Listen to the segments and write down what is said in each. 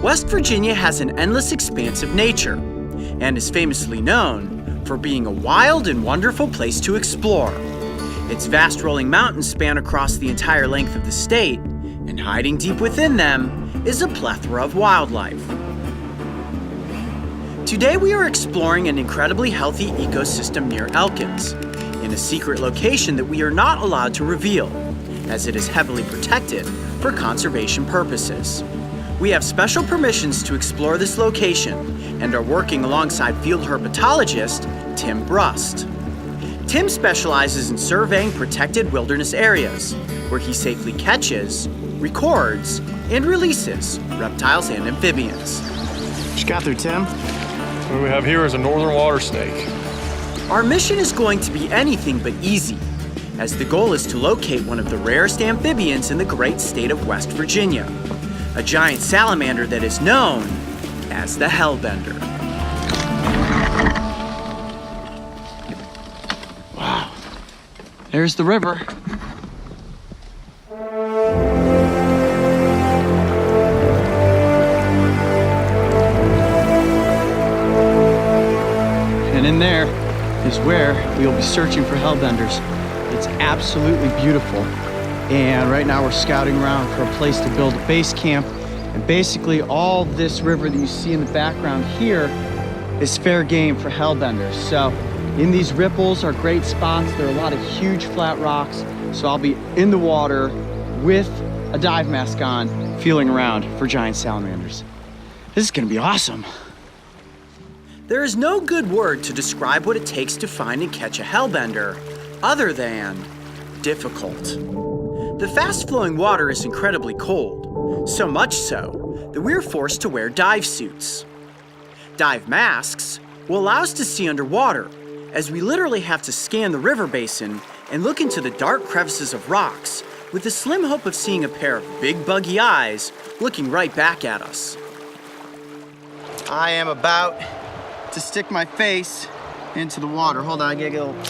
West Virginia has an endless expanse of nature and is famously known for being a wild and wonderful place to explore. Its vast rolling mountains span across the entire length of the state, and hiding deep within them is a plethora of wildlife. Today we are exploring an incredibly healthy ecosystem near Elkins, in a secret location that we are not allowed to reveal, as it is heavily protected for conservation purposes. We have special permissions to explore this location and are working alongside field herpetologist Tim Brust. Tim specializes in surveying protected wilderness areas, where he safely catches, records, and releases reptiles and amphibians. Just got there, Tim. What we have here is a northern water snake. Our mission is going to be anything but easy, as the goal is to locate one of the rarest amphibians in the great state of West Virginia, a giant salamander that is known as the Hellbender. Wow. There's the river. And in there is where we will be searching for hellbenders. It's absolutely beautiful. And right now we're scouting around for a place to build a base camp. And basically all this river that you see in the background here is fair game for hellbenders. So in these ripples are great spots. There are a lot of huge flat rocks. So I'll be in the water with a dive mask on, feeling around for giant salamanders. This is gonna be awesome. There is no good word to describe what it takes to find and catch a hellbender other than difficult. The fast-flowing water is incredibly cold, so much so that we're forced to wear dive suits. Dive masks will allow us to see underwater, as we literally have to scan the river basin and look into the dark crevices of rocks with the slim hope of seeing a pair of big buggy eyes looking right back at us. I am about to stick my face into the water. Hold on, I gotta get a little.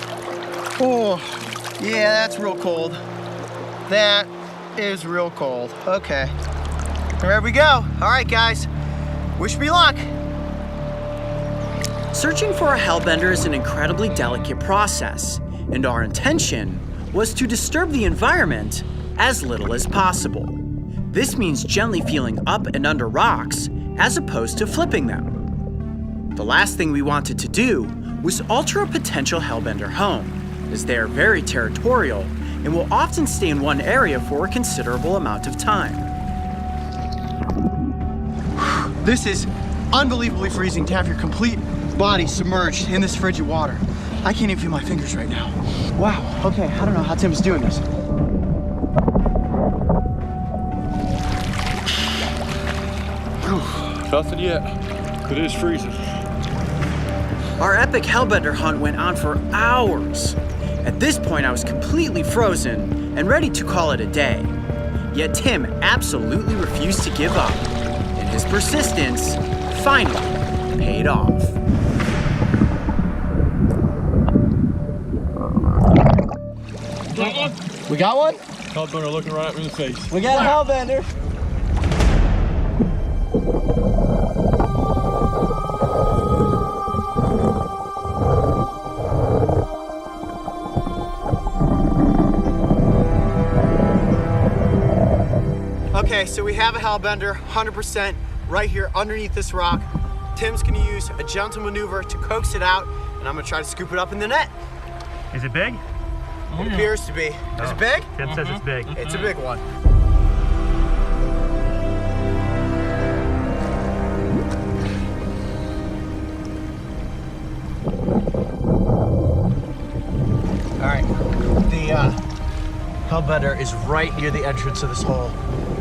Oh, yeah, that's real cold. That is real cold. Okay, there we go. All right, guys, wish me luck. Searching for a hellbender is an incredibly delicate process, and our intention was to disturb the environment as little as possible. This means gently feeling up and under rocks as opposed to flipping them. The last thing we wanted to do was alter a potential hellbender home, as they are very territorial and will often stay in one area for a considerable amount of time. This is unbelievably freezing to have your complete body submerged in this frigid water. I can't even feel my fingers right now. Wow, okay, I don't know how Tim's doing this. Nothing yet. It is freezing. Our epic hellbender hunt went on for hours. At this point, I was completely frozen and ready to call it a day. Yet Tim absolutely refused to give up, and his persistence finally paid off. We got one? Hellbender looking right at me in the face. We got a hellbender. Okay, so we have a hellbender, 100% right here underneath this rock. Tim's gonna use a gentle maneuver to coax it out, and I'm gonna try to scoop it up in the net. Is it big? It appears to be. Is it big? Tim says it's big. It's a big one. All right, the hellbender is right near the entrance of this hole.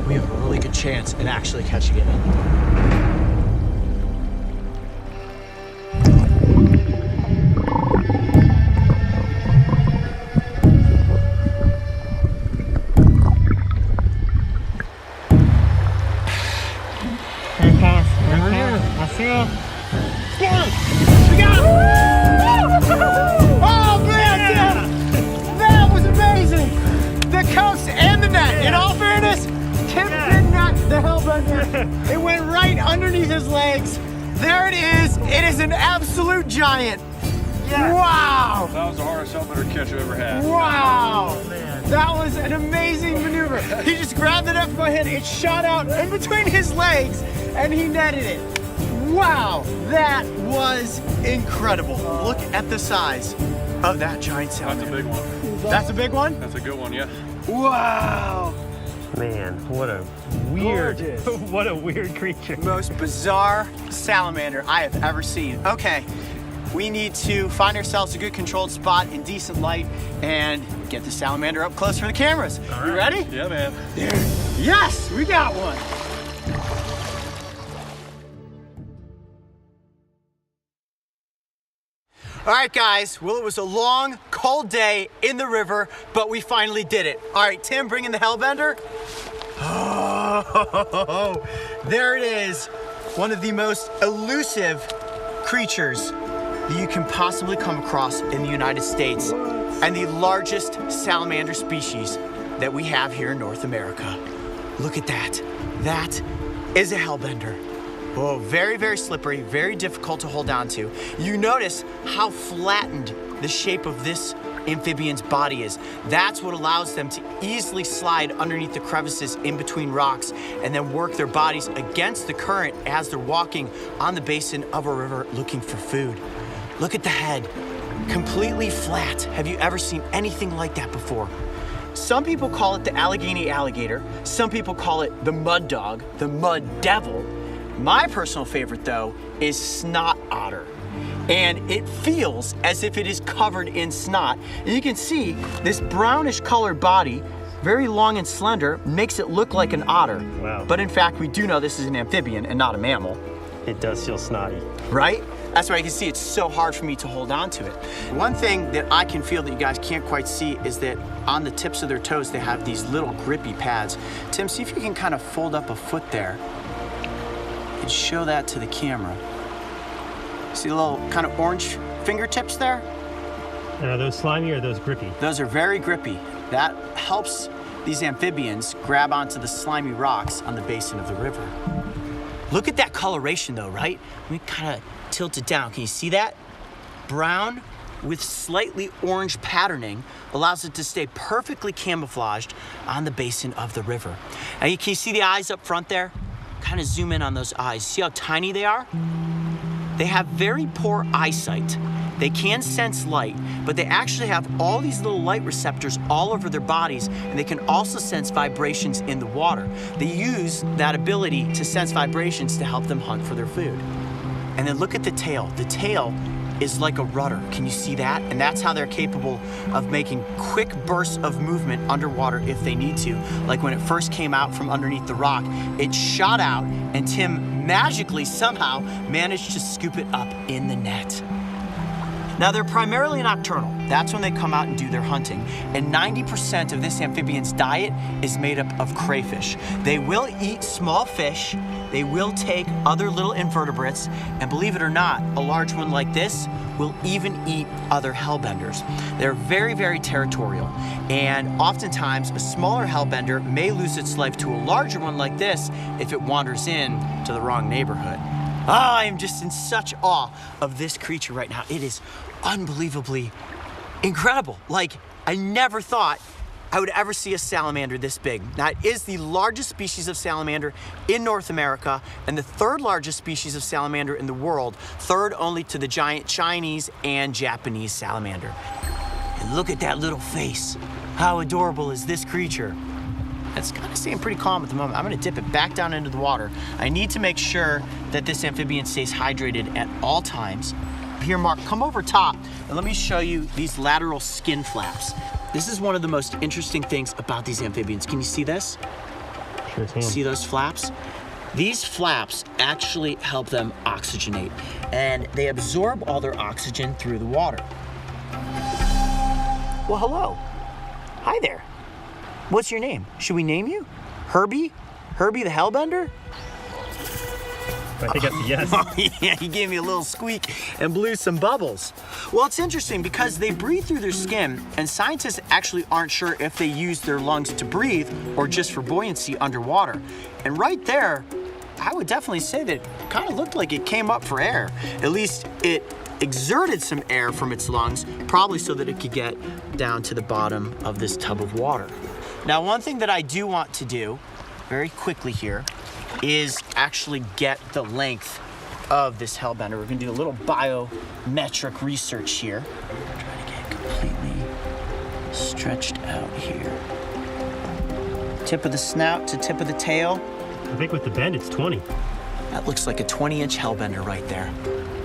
We have a really good chance at actually catching it. I see him. We got him! Oh man, Tim! That was amazing! The coast and the net. In all fairness, Tim did not the hellbender. It went right under legs. There it is. It is an absolute giant. Yeah. Wow. That was the hardest hellbender catch I've ever had. Wow. Oh, man. That was an amazing maneuver. He just grabbed it up from my hand. It shot out in between his legs and he netted it. Wow. That was incredible. Look at the size of that giant That's a salamander. big one. That's a big one? That's a good one, yeah. Wow. Man, what a weird, Gorgeous. what a weird creature. Most bizarre salamander I have ever seen. Okay, we need to find ourselves a good controlled spot in decent light and get the salamander up close for the cameras. All You right. ready? Yeah, man. Yes, we got one. All right, guys. Well, it was a long, cold day in the river, but we finally did it. All right, Tim, bring in the hellbender. Oh, there it is. One of the most elusive creatures that you can possibly come across in the United States, and the largest salamander species that we have here in North America. Look at that. That is a hellbender. Oh, very, very slippery, very difficult to hold on to. You notice how flattened the shape of this amphibian's body is. That's what allows them to easily slide underneath the crevices in between rocks and then work their bodies against the current as they're walking on the basin of a river looking for food. Look at the head, completely flat. Have you ever seen anything like that before? Some people call it the Allegheny alligator. Some people call it the mud dog, the mud devil. My personal favorite, though, is snot otter. And it feels as if it is covered in snot. And you can see this brownish colored body, very long and slender, makes it look like an otter. Wow. But in fact, we do know this is an amphibian and not a mammal, It does feel snotty. right? That's why you can see it's so hard for me to hold on to it. One thing that I can feel that you guys can't quite see is that on the tips of their toes, they have these little grippy pads. Tim, see if you can kind of fold up a foot there and show that to the camera. See the little kind of orange fingertips there? And are those slimy or are those grippy? Those are very grippy. That helps these amphibians grab onto the slimy rocks on the basin of the river. Look at that coloration though, right? Let me kind of tilt it down. Can you see that? Brown with slightly orange patterning allows it to stay perfectly camouflaged on the basin of the river. And can you see the eyes up front there? Kind of zoom in on those eyes. See how tiny they are? They have very poor eyesight. They can sense light, but they actually have all these little light receptors all over their bodies, and they can also sense vibrations in the water. They use that ability to sense vibrations to help them hunt for their food. And then look at the tail. The tail is like a rudder. Can you see that? And that's how they're capable of making quick bursts of movement underwater if they need to. Like when it first came out from underneath the rock, it shot out, and Tim magically somehow managed to scoop it up in the net. Now they're primarily nocturnal. That's when they come out and do their hunting. And 90% of this amphibian's diet is made up of crayfish. They will eat small fish, they will take other little invertebrates, and believe it or not, a large one like this will even eat other hellbenders. They're very, very territorial. And oftentimes a smaller hellbender may lose its life to a larger one like this if it wanders in to the wrong neighborhood. I am just in such awe of this creature right now. It is unbelievably incredible. Like, I never thought I would ever see a salamander this big. Now, it is the largest species of salamander in North America and the third largest species of salamander in the world, third only to the giant Chinese and Japanese salamander. And look at that little face. How adorable is this creature? It's kind of staying pretty calm at the moment. I'm gonna dip it back down into the water. I need to make sure that this amphibian stays hydrated at all times. Here, Mark, come over top and let me show you these lateral skin flaps. This is one of the most interesting things about these amphibians. Can you see this? Sure can. See those flaps? These flaps actually help them oxygenate, and they absorb all their oxygen through the water. Well, hello. Hi there. What's your name? Should we name you? Herbie? Herbie the Hellbender? I think that's a yes. Oh, yeah, he gave me a little squeak and blew some bubbles. Well, it's interesting because they breathe through their skin, and scientists actually aren't sure if they use their lungs to breathe or just for buoyancy underwater. And right there, I would definitely say that it kind of looked like it came up for air. At least it exerted some air from its lungs, probably so that it could get down to the bottom of this tub of water. Now, one thing that I do want to do very quickly here is actually get the length of this hellbender. We're gonna do a little biometric research here. Try to get completely stretched out here. Tip of the snout to tip of the tail. I think with the bend, it's 20. That looks like a 20-inch hellbender right there.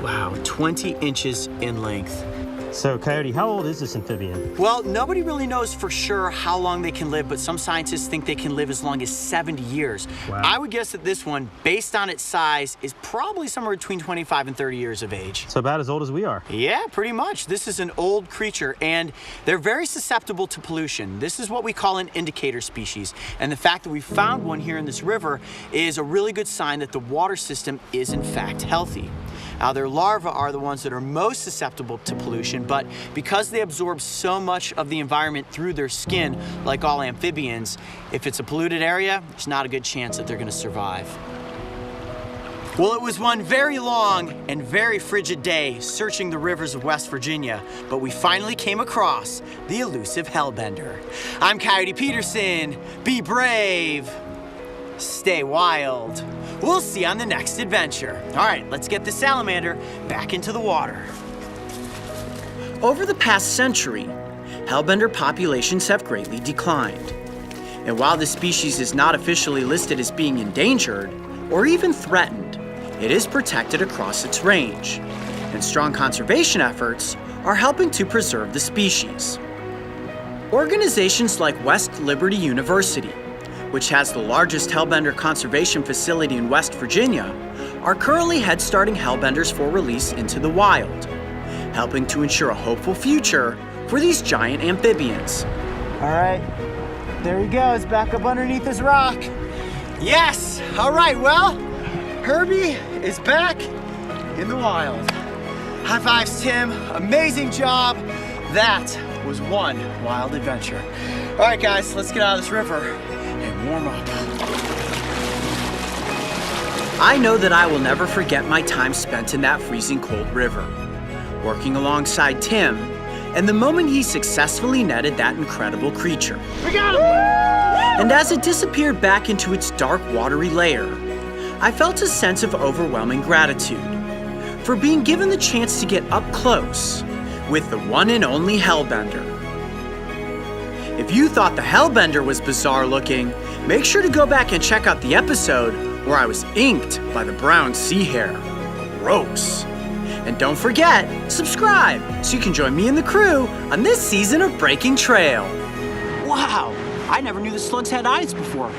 Wow, 20 inches in length. So, Coyote, how old is this amphibian? Well, nobody really knows for sure how long they can live, but some scientists think they can live as long as 70 years. Wow. I would guess that this one, based on its size, is probably somewhere between 25 and 30 years of age. So about as old as we are. Yeah, pretty much. This is an old creature, and they're very susceptible to pollution. This is what we call an indicator species, and the fact that we found one here in this river is a really good sign that the water system is in fact healthy. Now, their larvae are the ones that are most susceptible to pollution, but because they absorb so much of the environment through their skin, like all amphibians, if it's a polluted area, there's not a good chance that they're gonna survive. Well, it was one very long and very frigid day searching the rivers of West Virginia, but we finally came across the elusive hellbender. I'm Coyote Peterson. Be brave. Stay wild. We'll see you on the next adventure. All right, let's get the salamander back into the water. Over the past century, hellbender populations have greatly declined. And while the species is not officially listed as being endangered or even threatened, it is protected across its range, and strong conservation efforts are helping to preserve the species. Organizations like West Liberty University, which has the largest hellbender conservation facility in West Virginia, are currently head-starting hellbenders for release into the wild, helping to ensure a hopeful future for these giant amphibians. All right, there he goes, back up underneath this rock. Yes, all right, well, Herbie is back in the wild. High fives, Tim, amazing job. That was one wild adventure. All right, guys, let's get out of this river and warm up. I know that I will never forget my time spent in that freezing cold river, working alongside Tim, and the moment he successfully netted that incredible creature. We got him! And as it disappeared back into its dark, watery lair, I felt a sense of overwhelming gratitude for being given the chance to get up close with the one and only hellbender. If you thought the hellbender was bizarre looking, make sure to go back and check out the episode where I was inked by the brown sea hare. Gross. And don't forget, subscribe so you can join me and the crew on this season of Breaking Trail. Wow, I never knew the slugs had eyes before.